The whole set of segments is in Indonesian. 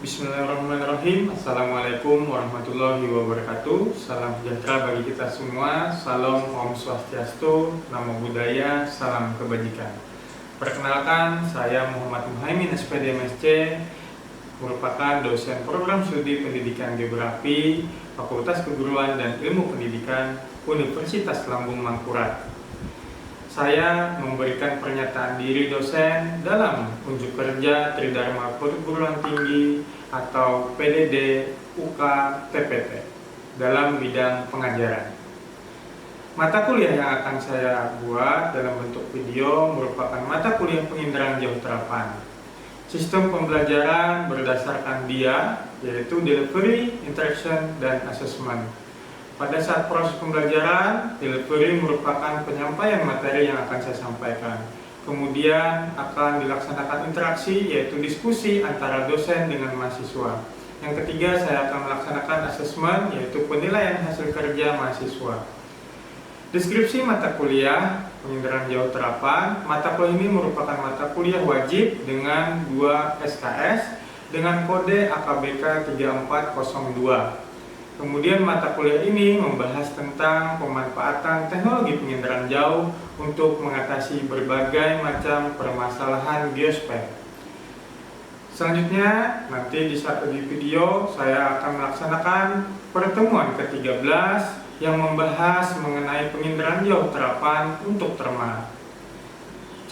Bismillahirrahmanirrahim. Assalamualaikum warahmatullahi wabarakatuh. Salam sejahtera bagi kita semua. Salam Om Swastiastu, Namo Buddhaya, salam kebajikan. Perkenalkan, saya Muhammad Muhaimin, SPD MSc, merupakan dosen program studi pendidikan geografi, Fakultas Keguruan dan Ilmu Pendidikan, Universitas Lambung Mangkurat. Saya memberikan pernyataan diri dosen dalam unjuk kerja Tridharma Perguruan Tinggi atau PDD UK TPT dalam bidang pengajaran. Mata kuliah yang akan saya buat dalam bentuk video merupakan mata kuliah penginderaan jauh terapan. Sistem pembelajaran berdasarkan DIA, yaitu Delivery, Interaction, dan Assessment. Pada saat proses pembelajaran, delivery merupakan penyampaian materi yang akan saya sampaikan. Kemudian akan dilaksanakan interaksi, yaitu diskusi antara dosen dengan mahasiswa. Yang ketiga, saya akan melaksanakan assessment, yaitu penilaian hasil kerja mahasiswa. Deskripsi mata kuliah penginderaan jauh terapan. Mata kuliah ini merupakan mata kuliah wajib dengan 2 SKS dengan kode AKBK 3402. Kemudian mata kuliah ini membahas tentang pemanfaatan teknologi penginderaan jauh untuk mengatasi berbagai macam permasalahan geospek. Selanjutnya, nanti di satu video saya akan melaksanakan pertemuan ke-13 yang membahas mengenai penginderaan jauh terapan untuk terma.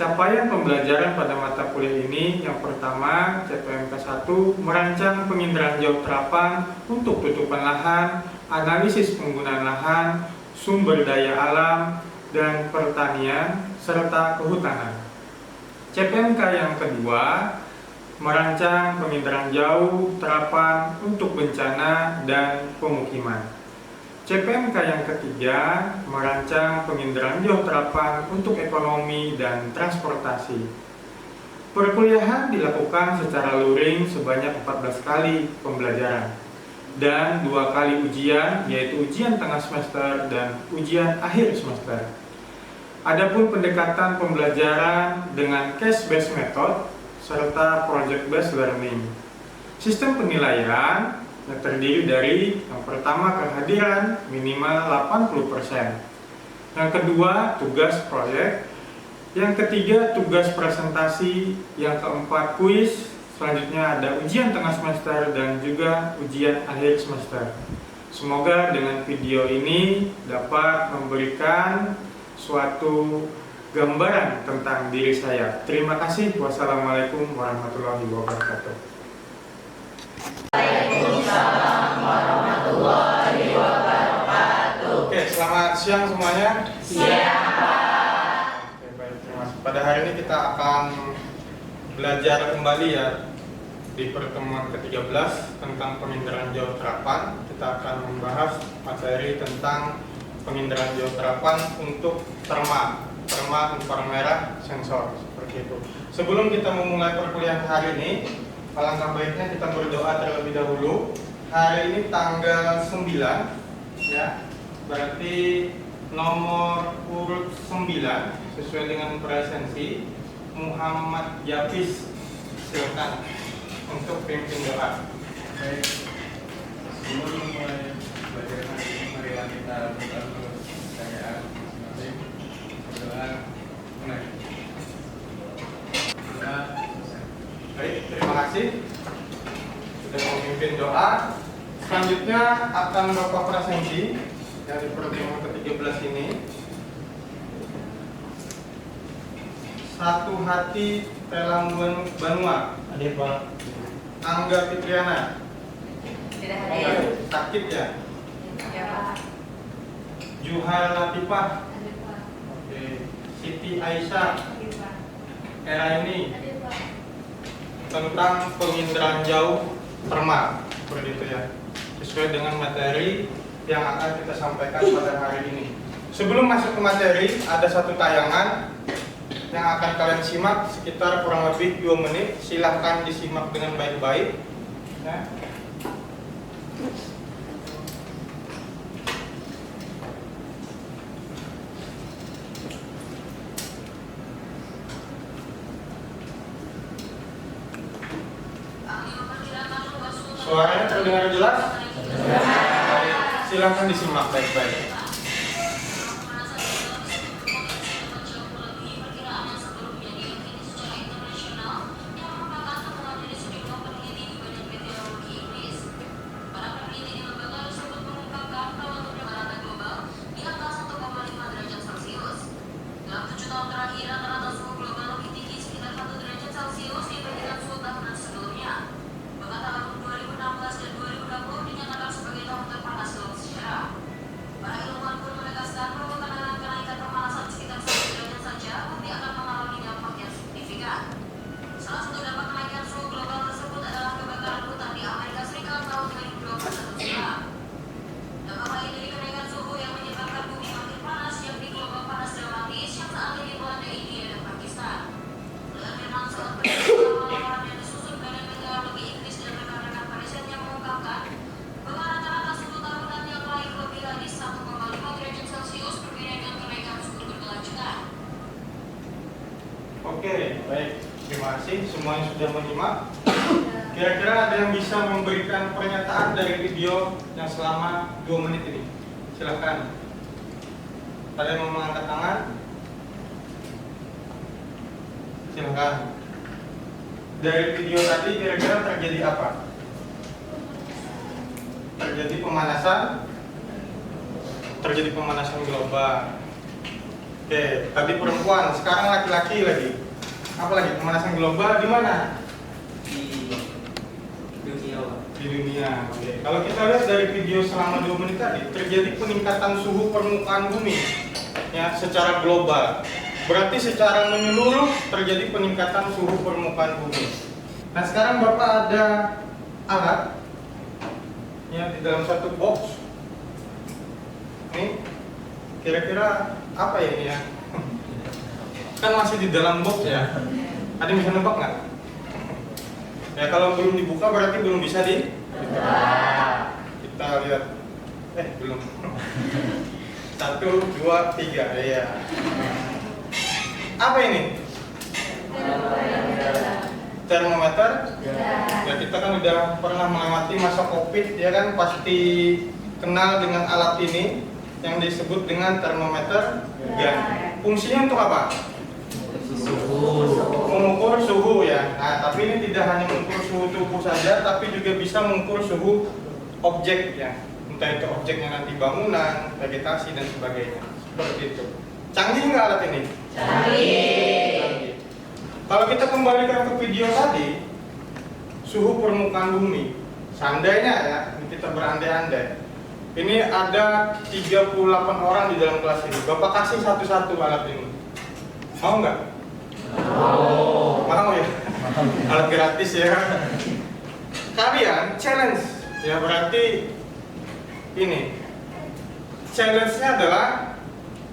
Capaian pembelajaran pada mata kuliah ini, yang pertama, CPMK 1 merancang penginderaan jauh terapan untuk tutupan lahan, analisis penggunaan lahan, sumber daya alam, dan pertanian, serta kehutanan. CPMK yang kedua, merancang penginderaan jauh terapan untuk bencana dan pemukiman. CPMK yang ketiga, merancang penginderaan jauh terapan untuk ekonomi dan transportasi. Perkuliahan dilakukan secara luring sebanyak 14 kali pembelajaran dan 2 kali ujian, yaitu ujian tengah semester dan ujian akhir semester. Adapun pendekatan pembelajaran dengan case-based method serta project-based learning. Sistem penilaian yang terdiri dari yang pertama kehadiran minimal 80%, yang kedua tugas proyek, yang ketiga tugas presentasi, yang keempat kuis, selanjutnya ada ujian tengah semester dan juga ujian akhir semester. Semoga dengan video ini dapat memberikan suatu gambaran tentang diri saya. Terima kasih. Wassalamualaikum warahmatullahi wabarakatuh. Waalaikumsalam warahmatullahi wabarakatuh. Oke, selamat siang semuanya. Siang, Pak. Oke, baik, terima kasih. Pada hari ini kita akan belajar kembali ya di pertemuan ke-13 tentang penginderaan jauh terapan. Kita akan membahas materi tentang penginderaan jauh terapan untuk terma inframerah sensor, seperti itu. Sebelum kita memulai perkuliahan hari ini, alangkah baiknya kita berdoa terlebih dahulu. Hari ini tanggal 9 ya, berarti nomor urut 9 sesuai dengan presensi. Muhammad Yafis, silakan untuk pimpin doa. Baik, sebelum mulai belajar hari ini, marilah kita buka pertanyaan masing-masing. Berdoa mulai. Doa selesai. Baik, terima kasih sudah memimpin doa. Selanjutnya akan Bapak presensi dari pertemuan ke-13 ini. Satu Hati Telang Banua. Hadir Pak. Angga Fitriana. Tidak Oh, hadir. sakit ya. Ya, Pak. Juhar Latifah. Hadir, Pak. Oke. Siti Aisyah. Hadir, Pak. Era ini Hadir, Pak. tentang penginderaan jauh terma, seperti itu ya, sesuai dengan materi yang akan kita sampaikan pada hari ini. Sebelum masuk ke materi, ada satu tayangan yang akan kalian simak sekitar kurang lebih 2 menit. Silahkan disimak dengan baik-baik ya. Kami mempersilakan Suaranya terdengar jelas? Silakan disimak baik-baik. Oke, baik. Terima kasih semua yang sudah menyimak. Kira-kira ada yang bisa memberikan pernyataan dari video yang selama 2 menit ini? Silakan. Ada yang mau mengangkat tangan? Silakan. Dari video tadi kira-kira terjadi apa? Terjadi pemanasan global. Oke, tadi perempuan, sekarang laki-laki lagi. Apa lagi? Pemanasan global di mana? Di dunia. Oke. Kalau kita lihat dari video selama 2 menit tadi, terjadi peningkatan suhu permukaan bumi ya secara global. Berarti secara menyeluruh terjadi peningkatan suhu permukaan bumi. Nah, sekarang Bapak ada alat ya di dalam satu box. Ini kira-kira apa ya ini ya? Kan masih di dalam box ya. Ada yang bisa nebak nggak? Ya kalau belum dibuka berarti belum bisa kita lihat. Belum. 1, 2, 3 ya. Apa ini? Termometer. Ya kita kan udah pernah melewati masa COVID ya kan, pasti kenal dengan alat ini yang disebut dengan termometer. Ya. Fungsinya untuk apa? Mengukur suhu ya. Nah, tapi ini tidak hanya mengukur suhu tubuh saja, tapi juga bisa mengukur suhu objek ya. Entah itu objeknya nanti bangunan, vegetasi dan sebagainya. Seperti itu. Canggih nggak alat ini? Canggih. Kalau kita kembalikan ke video tadi, suhu permukaan bumi. Seandainya ya, kita berandai-andai. Ini ada 38 orang di dalam kelas ini. Bapak kasih satu-satu alat ini. Mau nggak? Mau ya? Alat gratis ya. Kalian challenge ya, berarti ini challenge-nya adalah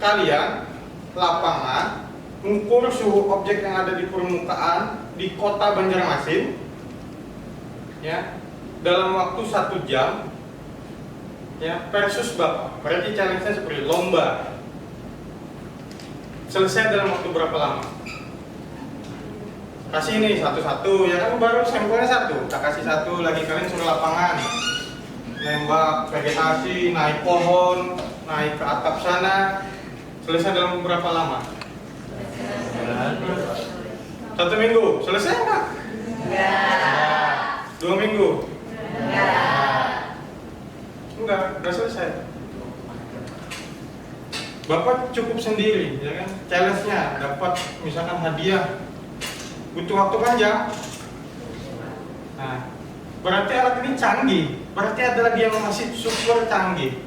kalian lapangan mengukur suhu objek yang ada di permukaan di kota Banjarmasin ya dalam waktu 1 jam ya versus Bapak. Berarti challenge-nya seperti lomba. Selesai dalam waktu berapa lama? Kasih ini satu-satu ya kan, baru sampelnya 1. Tak kasih 1 lagi, kalian suruh lapangan nembak vegetasi, naik pohon, naik ke atap sana. Selesai dalam berapa lama? 1 minggu. Selesai enggak? Enggak. 2 minggu? Enggak selesai. Bapak cukup sendiri ya kan, challenge-nya dapat misalkan hadiah, butuh waktu panjang. Nah, berarti alat ini canggih. Berarti ada lagi yang masih super canggih.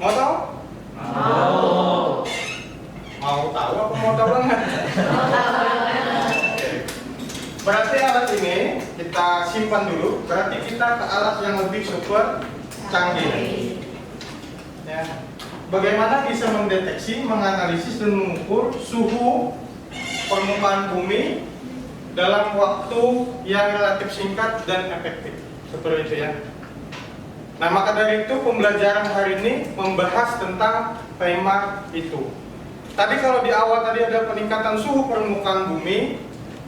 Mau tahu? Mau tahu apa mau tahu banget? Berarti alat ini kita simpan dulu. Berarti kita ke alat yang lebih super canggih. Ya. Bagaimana bisa mendeteksi, menganalisis dan mengukur suhu permukaan bumi dalam waktu yang relatif singkat dan efektif. Seperti itu ya. Nah, maka dari itu pembelajaran hari ini membahas tentang tema itu. Tadi kalau di awal tadi ada peningkatan suhu permukaan bumi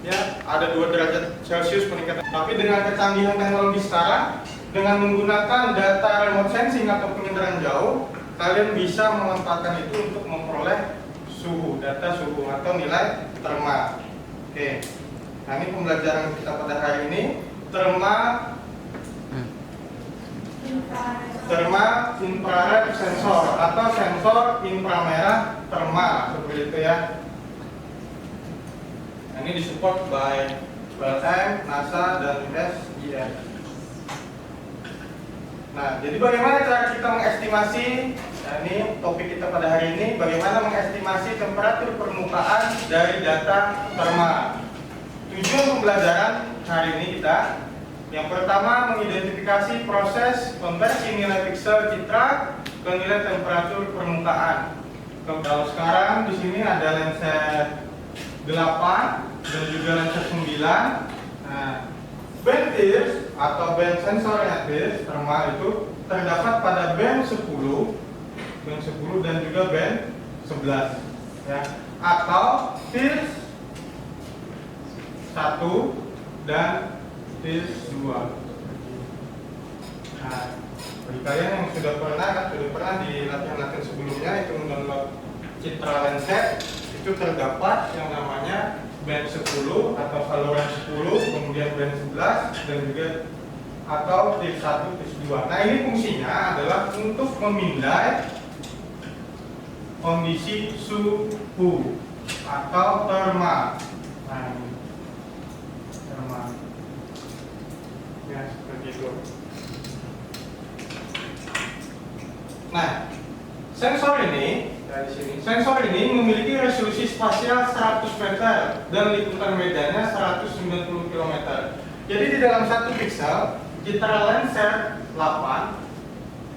ya ada 2 derajat Celcius peningkatan. Tapi dengan kecanggihan teknologi sekarang, dengan menggunakan data remote sensing atau penginderaan jauh, kalian bisa memanfaatkan itu untuk memperoleh suhu, data suhu atau nilai termal. Oke, nah ini pembelajaran kita pada hari ini, termal infrared sensor atau sensor inframerah termal, seperti itu ya. Nah, ini disupport by PLM, NASA, dan SGS. Nah, jadi bagaimana cara kita mengestimasi? Nah, ini topik kita pada hari ini, bagaimana mengestimasi temperatur permukaan dari data termal. Tujuan pembelajaran hari ini kita, yang pertama mengidentifikasi proses konversi nilai piksel citra ke nilai temperatur permukaan. Kalau sekarang di sini ada lensa 8 dan juga lensa 9. Nah, band TIRS atau band sensornya TIRS termal itu terdapat pada band 10 dan juga band 11 ya, atau TIRS 1 dan TIRS 2. Nah, bagi kalian yang sudah pernah di latihan-latihan sebelumnya itu mendownload citra lenset, itu terdapat yang namanya band 10 atau saluran 10, kemudian band 11 dan juga atau TIRS 1, TIRS 2. Nah, ini fungsinya adalah untuk memindai kondisi suhu atau termal. Nah, ini termal. Ya, seperti itu. Nah, sensor ini di sini. Sensor ini memiliki resolusi spasial 100 meter dan liputan medannya 190 km. Jadi di dalam satu piksel, citra lensa 8,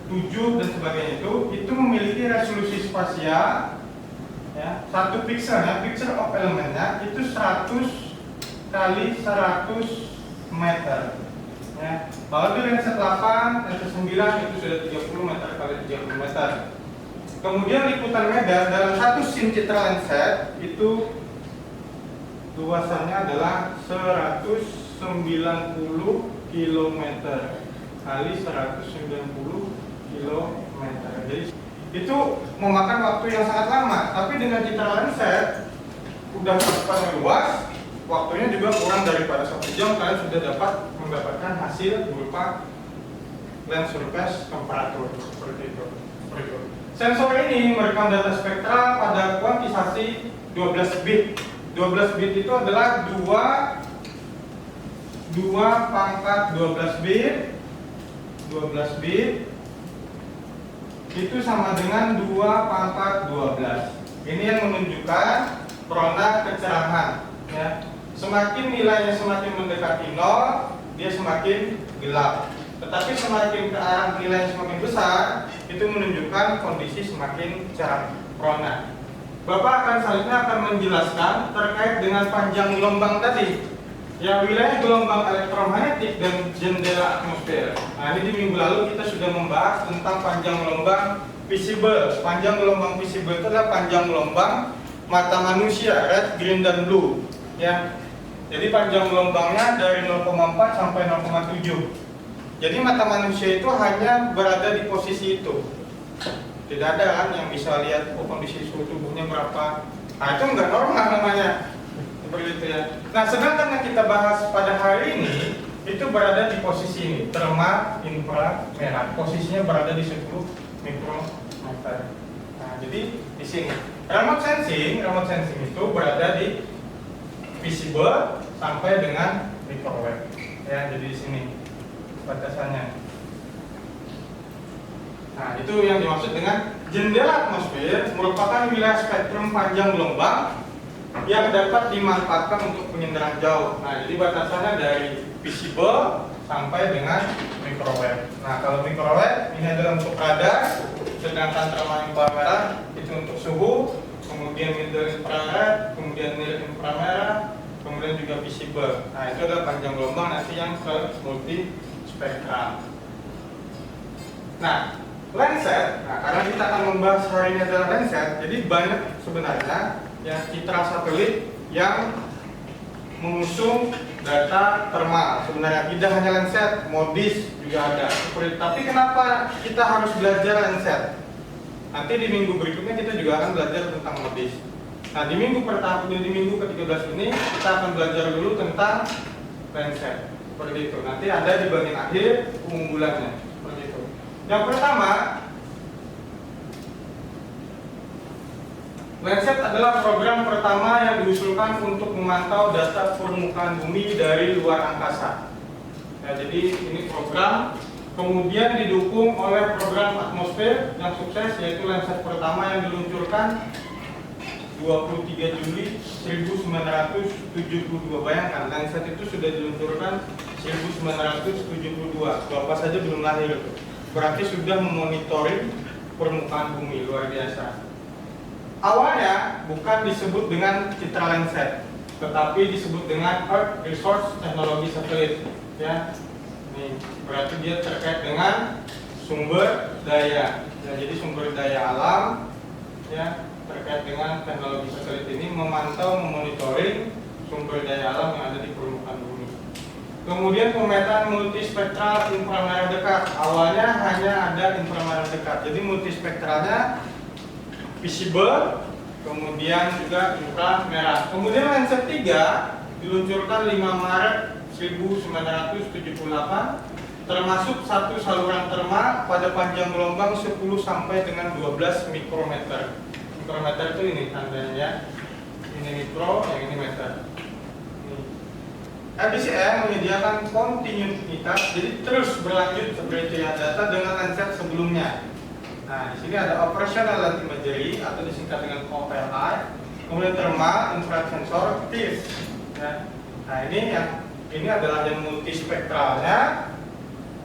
7 dan sebagainya itu memiliki resolusi spasial ya, satu pikselnya, pixel of elemennya itu 100 kali 100 meter. Ya. Kalau di lensa 8, lensa 9 itu sudah 30 meter kali 30 meter. Kemudian liputan medan dalam satu scene citra lensa itu luasannya adalah 190 km kali 190 km. Jadi itu memakan waktu yang sangat lama. Tapi dengan citra lensa udah paling luas, waktunya juga kurang daripada 1 jam. Kalian sudah dapat mendapatkan hasil berupa lens surface temperatur seperti itu. Sensor ini merekam data spektral pada kuantisasi 12 bit. 12 bit itu adalah 2 pangkat 12 bit. 12 bit itu sama dengan 2 pangkat 12. Ini yang menunjukkan perona kecerahan ya. Semakin nilainya semakin mendekati 0, dia semakin gelap. Tetapi semakin ke arah nilai semakin besar, itu menunjukkan kondisi semakin cerah perona. Bapak akan selanjutnya akan menjelaskan terkait dengan panjang gelombang tadi. Ya, wilayah gelombang elektromagnetik dan jendela atmosfer. Nah, ini di minggu lalu kita sudah membahas tentang panjang gelombang visible. Panjang gelombang visible itu adalah panjang gelombang mata manusia, red, green, dan blue. Ya, jadi panjang gelombangnya dari 0,4 sampai 0,7. Jadi mata manusia itu hanya berada di posisi itu. Tidak ada kan yang bisa lihat kondisi suhu tubuhnya berapa. Nah, itu enggak normal namanya. Seperti itu ya. Nah, sedangkan yang kita bahas pada hari ini itu berada di posisi ini, termal inframerah. Posisinya berada di 10 mikrometer. Nah, jadi di sini remote sensing itu berada di visible sampai dengan microwave. Ya, jadi di sini batasannya. Nah, itu yang dimaksud dengan jendela atmosfer merupakan wilayah spektrum panjang gelombang yang dapat dimanfaatkan untuk penginderaan jauh. Nah, jadi batasannya dari visible sampai dengan microwave. Nah, kalau microwave ini adalah untuk radar, sedangkan termal inframerah itu untuk suhu, kemudian middle infrared, kemudian near inframerah, kemudian juga visible. Nah, itu adalah panjang gelombang nanti yang ke multi spektral. Nah, lenset, karena kita akan membahas hari ini adalah lenset, jadi banyak sebenarnya ya citra satelit yang mengusung data thermal. Sebenarnya tidak hanya Landsat, Modis juga ada. Tapi kenapa kita harus belajar Landsat? Nanti di minggu berikutnya kita juga akan belajar tentang Modis. Nah, di minggu ke-13 ini kita akan belajar dulu tentang Landsat. Seperti itu. Nanti ada di bagian akhir keunggulannya. Seperti itu. Yang pertama, Landsat adalah program pertama yang diusulkan untuk memantau data permukaan bumi dari luar angkasa. Ya, jadi ini program kemudian didukung oleh program atmosfer yang sukses, yaitu Landsat pertama yang diluncurkan 23 Juli 1972. Bayangkan, Landsat itu sudah diluncurkan 1972. Bapak saja belum lahir. Berarti sudah memonitoring permukaan bumi, luar biasa. Awalnya bukan disebut dengan Citra Landsat, tetapi disebut dengan Earth Resource Technology Satellite. Ya, ini berarti dia terkait dengan sumber daya. Ya, jadi sumber daya alam, ya, terkait dengan teknologi satelit ini memantau, memonitoring sumber daya alam yang ada di permukaan bumi. Kemudian pemetaan multispektral inframerah dekat. Awalnya hanya ada inframerah dekat, jadi multispektralnya visible, kemudian juga inframerah. Kemudian Landsat 3 diluncurkan 5 Maret 1978, termasuk satu saluran termal pada panjang gelombang 10 sampai dengan 12 mikrometer. Mikrometer itu ini tandanya ya. Ini mikro, yang ini meter. LBCM menyediakan kontinuitas, jadi terus berlanjut seperti yang data dengan Landsat sebelumnya. Nah, di sini ada operational land imagery atau disingkat dengan OLI, kemudian thermal, infrared sensor, TIS. Ya. Nah, ini adalah yang multispektralnya,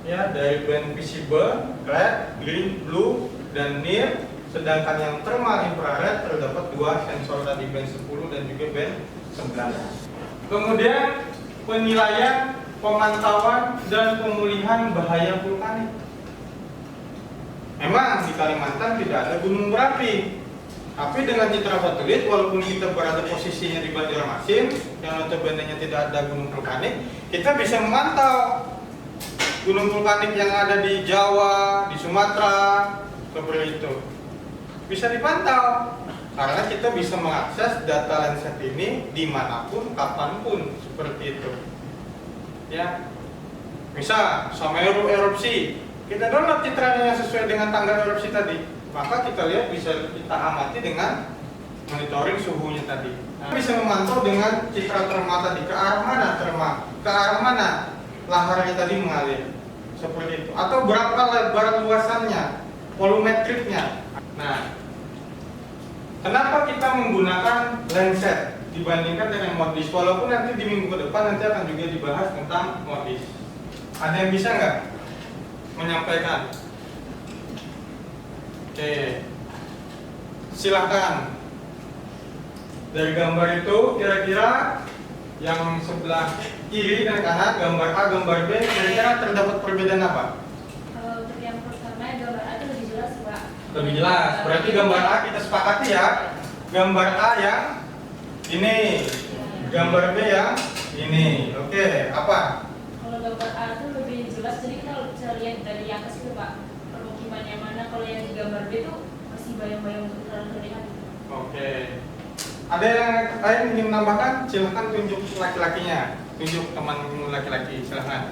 ya, dari band visible, red, green, blue, dan near. Sedangkan yang thermal infrared terdapat 2 sensor tadi, band 10 dan juga band 11. Kemudian penilaian, pemantauan, dan pemulihan bahaya vulkanik. Memang di Kalimantan tidak ada gunung berapi, tapi dengan citra satelit, walaupun kita berada posisinya di Banjarmasin, yang notabene tidak ada gunung vulkanik, kita bisa memantau gunung vulkanik yang ada di Jawa, di Sumatera, seperti itu. Bisa dipantau, karena kita bisa mengakses data Landsat ini dimanapun, kapanpun, seperti itu. Ya, misal Semeru erupsi, kita download citranya yang sesuai dengan tanggal erupsi tadi, maka kita lihat, bisa kita amati dengan monitoring suhunya tadi. Nah, bisa memantau dengan citra thermal tadi, ke arah mana thermal, ke arah mana laharnya tadi mengalir, seperti itu. Atau berapa lebar luasannya, volumetriknya. Nah, kenapa kita menggunakan Landsat dibandingkan dengan Modis? Walaupun nanti di minggu ke depan nanti akan juga dibahas tentang Modis. Ada yang bisa nggak menyampaikan? Oke, silahkan. Dari gambar itu kira-kira yang sebelah kiri dan kanan, gambar A, gambar B, kira-kira terdapat perbedaan apa? Kalau untuk yang pertama, gambar A itu lebih jelas, Pak. Lebih jelas. Berarti gambar A kita sepakati ya. Gambar A yang ini, gambar B yang ini. Oke, apa? Kalau gambar A itu lebih jelas, jadi kita bisa lihat dari atas itu, Pak, permukimannya mana. Kalau yang di gambar B itu masih bayang-bayang untuk terlihat. Oke. Ada yang lain ingin menambahkan? Silahkan tunjuk laki-lakinya. Tunjuk teman laki-laki, silahkan.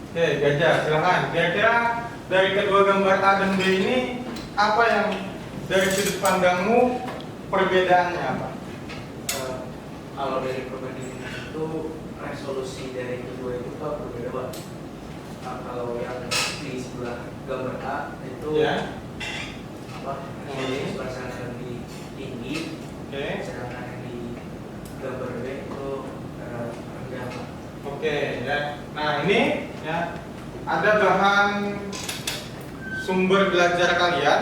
Oke, Gajah, silahkan. Kira-kira dari kedua gambar A dan B ini, apa yang dari sudut pandangmu perbedaannya apa? Kalau dari perbandingan itu resolusi dari kedua itu Pak berbeda Pak. Kalau yang di sebelah gambar A itu Ya. resolusi suasana lebih tinggi, Oke. sedangkan yang di gambar B itu rendah Pak. Oke, ya. Nah, ini ya ada bahan sumber belajar kalian.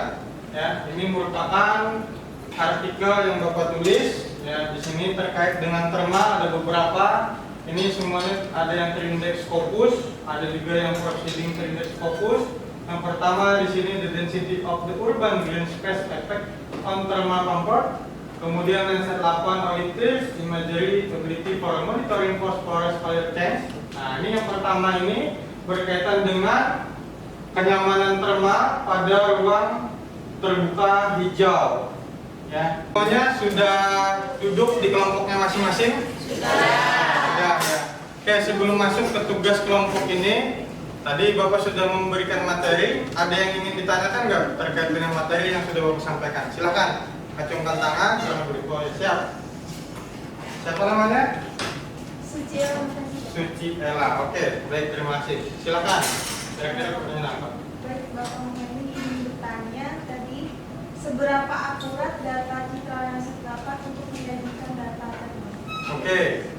Ya, ini merupakan artikel yang Bapak tulis. Ya, di sini terkait dengan thermal ada beberapa. Ini semuanya ada yang terindeks Scopus, ada juga yang proceeding terindeks Scopus. Yang pertama di sini the density of the urban green space effect on thermal comfort. Kemudian Landsat 8 Olympus Imagery Ability for Monitoring Phosphorus Fire Change. Nah, ini yang pertama ini berkaitan dengan kenyamanan termal pada ruang terbuka hijau. Ya, semuanya sudah duduk di kelompoknya masing-masing? Sudah. Ya. Oke, sebelum masuk ke tugas kelompok ini, tadi Bapak sudah memberikan materi. Ada yang ingin ditanyakan nggak terkait dengan materi yang sudah Bapak sampaikan? Silakan. Acungkan tangan, jangan berikut. Siap. Siapa namanya? Suci Ella. Suci Ella. Oke, baik, terima kasih. Silakan. Kira-kira pertanyaan apa? Baik, Bapak ini ingin bertanya tadi seberapa akurat data citra Landsat 8 untuk menjadikan data tadi? Oke,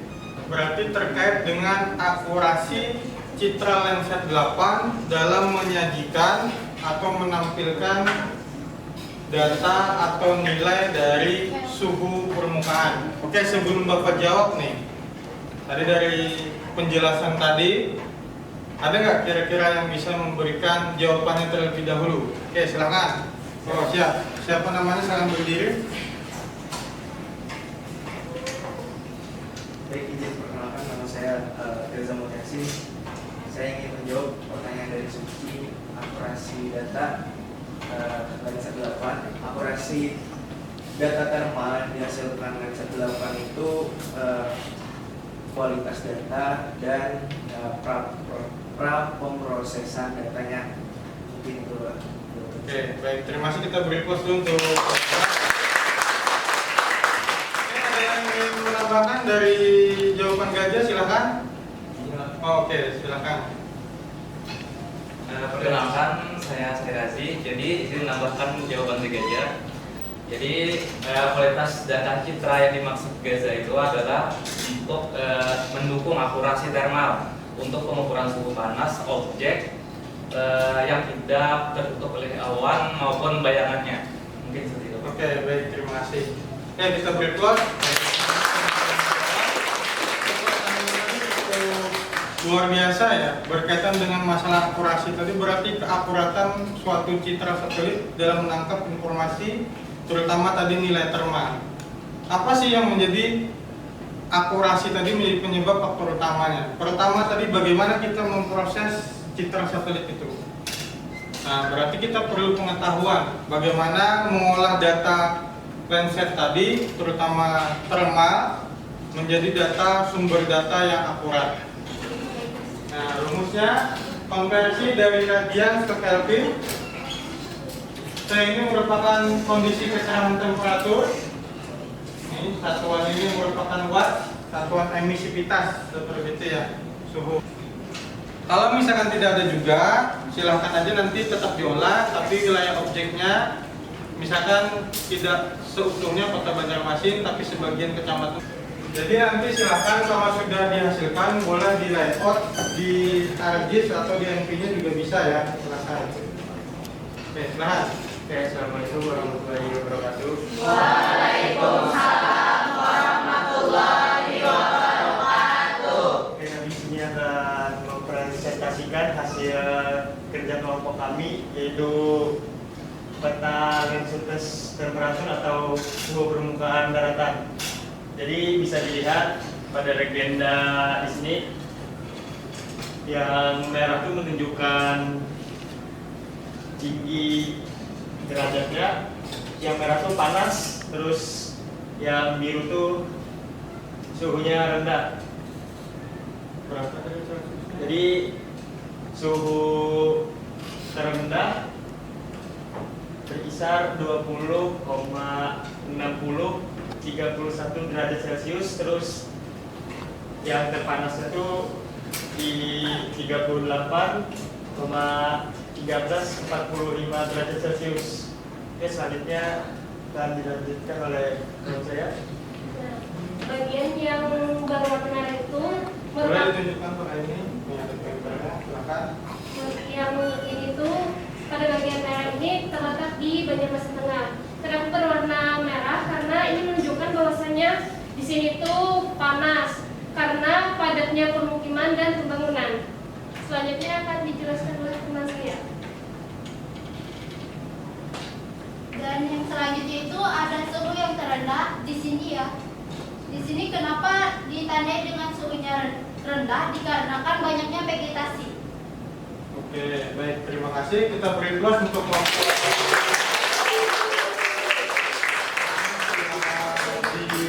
berarti terkait dengan akurasi citra Landsat 8 dalam menyajikan atau menampilkan data atau nilai dari suhu permukaan. Oke, sebelum Bapak jawab nih, tadi dari penjelasan tadi, ada nggak kira-kira yang bisa memberikan jawabannya terlebih dahulu? Oke, silakan. Oh, siap. Siapa namanya? Salam berdiri. Baik, izin perkenalkan, nama saya Reza Mulyasi. Saya ingin menjawab pertanyaan dari Suci. Akurasi data Landsat 8, akurasi data termal yang dihasilkan Landsat 8 itu kualitas data dan pra pemrosesan datanya. Mungkin itu. Oke, baik. Terima kasih, kita beri pos dulu untuk. Ada yang ingin menambahkan dari jawaban Gajah? Silakan. Oh, oke, silakan. Perkenalkan, saya Serazi. Jadi izin menambahkan jawaban dari Gajah. Jadi kualitas data citra yang dimaksud Gajah itu adalah untuk mendukung akurasi termal untuk pengukuran suhu panas objek yang tidak tertutup oleh awan maupun bayangannya. Mungkin seperti itu. Oke, baik, terima kasih. Oke, kita beri close. Luar biasa ya, berkaitan dengan masalah akurasi tadi, berarti keakuratan suatu citra satelit dalam menangkap informasi, terutama tadi nilai termal. Apa sih yang menjadi akurasi tadi menjadi penyebab faktor utamanya? Pertama tadi bagaimana kita memproses citra satelit itu. Nah, berarti kita perlu pengetahuan bagaimana mengolah data Landsat tadi, terutama termal, menjadi data sumber data yang akurat. Nah, rumusnya konversi dari radian ke Kelvin. Ini merupakan kondisi kecerahan temperatur. Ini satuan ini merupakan watt, satuan emisivitas seperti itu ya, suhu. Kalau misalkan tidak ada juga, silahkan aja nanti tetap diolah, tapi wilayah objeknya misalkan tidak seutuhnya Kota Banjarmasin, tapi sebagian kecamatan. Jadi nanti silahkan kalau sudah dihasilkan boleh di layout di ArcGIS atau di NV-nya juga bisa ya, silahkan. Oke, silahkan. Oke, assalamualaikum warahmatullahi wabarakatuh. Waalaikumsalam warahmatullahi wabarakatuh. Oke, di sini akan mempresentasikan hasil kerja kelompok kami, yaitu peta Landsat temperatur atau suhu permukaan daratan. Jadi bisa dilihat pada legenda di sini, yang merah itu menunjukkan tinggi derajatnya, yang merah itu panas, terus yang biru itu suhunya rendah. Berapa tadi Celsius? Jadi suhu terendah berkisar 20,60 31 derajat Celcius, terus yang terpanas itu di 38,1345 derajat Celcius. Oke, selanjutnya akan dilanjutkan oleh teman saya. Nah, bagian yang berwarna merah itu Boleh merupakan ditunjukkan Pak ini? Silakan. yang ini tuh pada bagian merah ini terletak di Banjarmasin Tengah. Kenapa berwarna merah? Karena ini menunjukkan bahwasanya di sini tuh panas karena padatnya permukiman dan pembangunan. Selanjutnya akan dijelaskan oleh teman saya. Dan yang selanjutnya itu ada suhu yang terendah di sini ya. Di sini kenapa ditandai dengan suhunya rendah? Dikarenakan banyaknya vegetasi. Oke, baik, terima kasih. Kita beri plus untuk kelompok di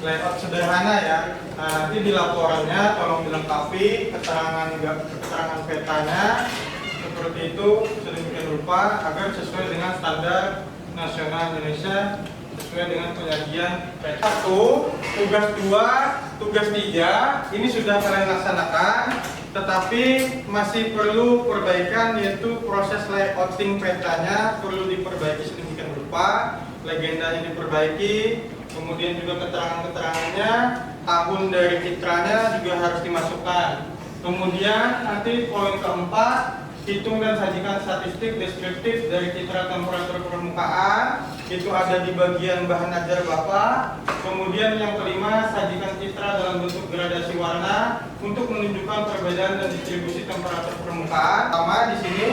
layout sederhana ya. Nah, nanti di laporannya tolong dilengkapi keterangan petanya seperti itu sedemikian rupa agar sesuai dengan standar nasional Indonesia, sesuai dengan penyajian peta. 1, tugas 2, tugas 3 ini sudah kalian laksanakan, tetapi masih perlu perbaikan, yaitu proses layouting petanya perlu diperbaiki sedemikian rupa, legendanya diperbaiki, kemudian juga keterangan-keterangannya, tahun dari citranya juga harus dimasukkan. Kemudian nanti poin keempat, hitung dan sajikan statistik deskriptif dari citra temperatur permukaan, itu ada di bagian bahan ajar Bapak. Kemudian yang kelima, sajikan citra dalam bentuk gradasi warna untuk menunjukkan perbedaan dan distribusi temperatur permukaan. Pertama di sini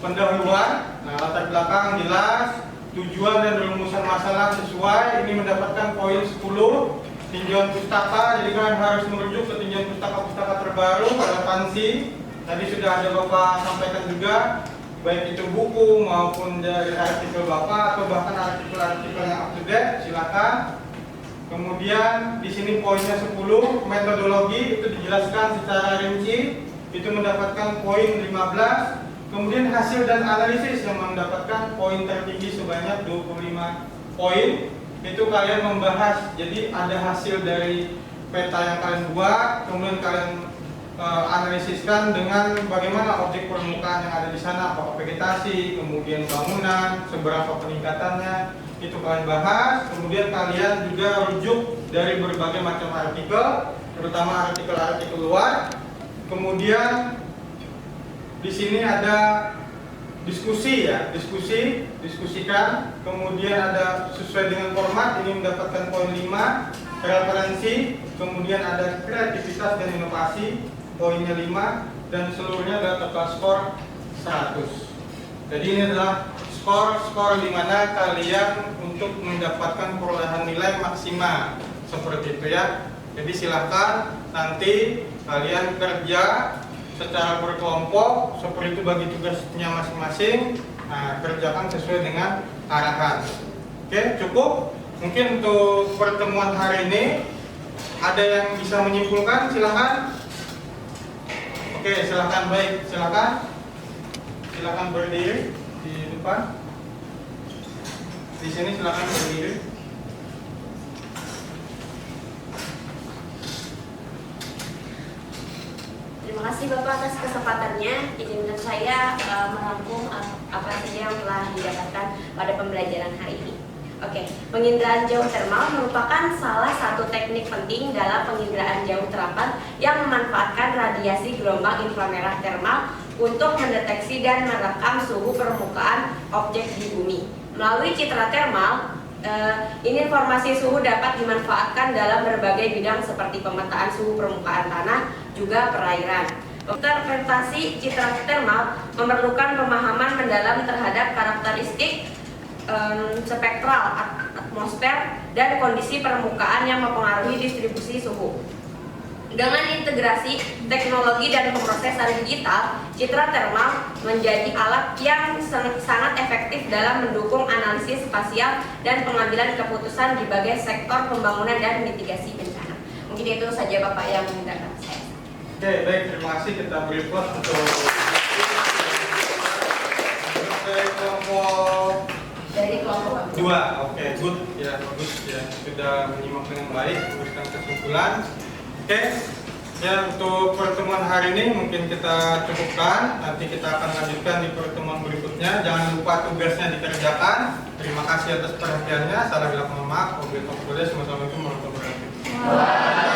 pendahuluan, nah latar belakang jelas, tujuan dan rumusan masalah sesuai, ini mendapatkan poin 10. Tinjauan pustaka, jadi kalian harus merujuk ke tinjauan pustaka terbaru pada Pansi. Tadi sudah ada Bapak sampaikan juga, baik itu buku maupun dari artikel Bapak atau bahkan artikel-artikel yang up to date, silakan. Kemudian di sini poinnya 10, metodologi itu dijelaskan secara rinci, itu mendapatkan poin 15. Kemudian hasil dan analisis yang mendapatkan poin tertinggi sebanyak 25 poin. Itu kalian membahas, jadi ada hasil dari peta yang kalian buat, kemudian kalian analisiskan dengan bagaimana objek permukaan yang ada di sana, apakah vegetasi, kemudian bangunan, seberapa peningkatannya, itu kalian bahas. Kemudian kalian juga rujuk dari berbagai macam artikel, terutama artikel-artikel luar. Kemudian di sini ada diskusi ya, diskusikan. Kemudian ada sesuai dengan format, ini mendapatkan poin 5, referensi. Kemudian ada kreativitas dan inovasi, poinnya 5, dan seluruhnya adalah total skor 100. Jadi ini adalah skor di mana kalian untuk mendapatkan perolehan nilai maksimal seperti itu ya. Jadi silahkan nanti kalian kerja secara berkelompok seperti itu, bagi tugasnya masing-masing. Nah, kerjakan sesuai dengan arahan. Oke, cukup. Mungkin untuk pertemuan hari ini ada yang bisa menyimpulkan, silahkan. Oke, silahkan, baik, silahkan berdiri di depan. Di sini silahkan berdiri. Terima kasih Bapak atas kesempatannya. Izinkan saya merangkum apa saja yang telah didapatkan pada pembelajaran hari ini. Oke, penginderaan jauh termal merupakan salah satu teknik penting dalam penginderaan jauh terapan yang memanfaatkan radiasi gelombang inframerah termal untuk mendeteksi dan merekam suhu permukaan objek di bumi. Melalui citra termal, informasi suhu dapat dimanfaatkan dalam berbagai bidang seperti pemetaan suhu permukaan tanah, juga perairan. Interpretasi citra termal memerlukan pemahaman mendalam terhadap karakteristik spektral atmosfer dan kondisi permukaan yang mempengaruhi distribusi suhu. Dengan integrasi teknologi dan pemrosesan digital, citra termal menjadi alat yang sangat efektif dalam mendukung analisis spasial dan pengambilan keputusan di berbagai sektor pembangunan dan mitigasi bencana. Mungkin itu saja Bapak yang dapat saya. Oke, baik, terima kasih. Kita beri plus untuk kelompok 2. Oke, good ya, bagus ya, sudah menyimak dengan baik, memberikan kesimpulan. Oke, ya, untuk pertemuan hari ini mungkin kita cukupkan. Nanti kita akan lanjutkan di pertemuan berikutnya. Jangan lupa tugasnya dikerjakan. Terima kasih atas perhatiannya. Salah bila mohon maaf. Wabillahi taufiq. Wassalamualaikum warahmatullahi wabarakatuh.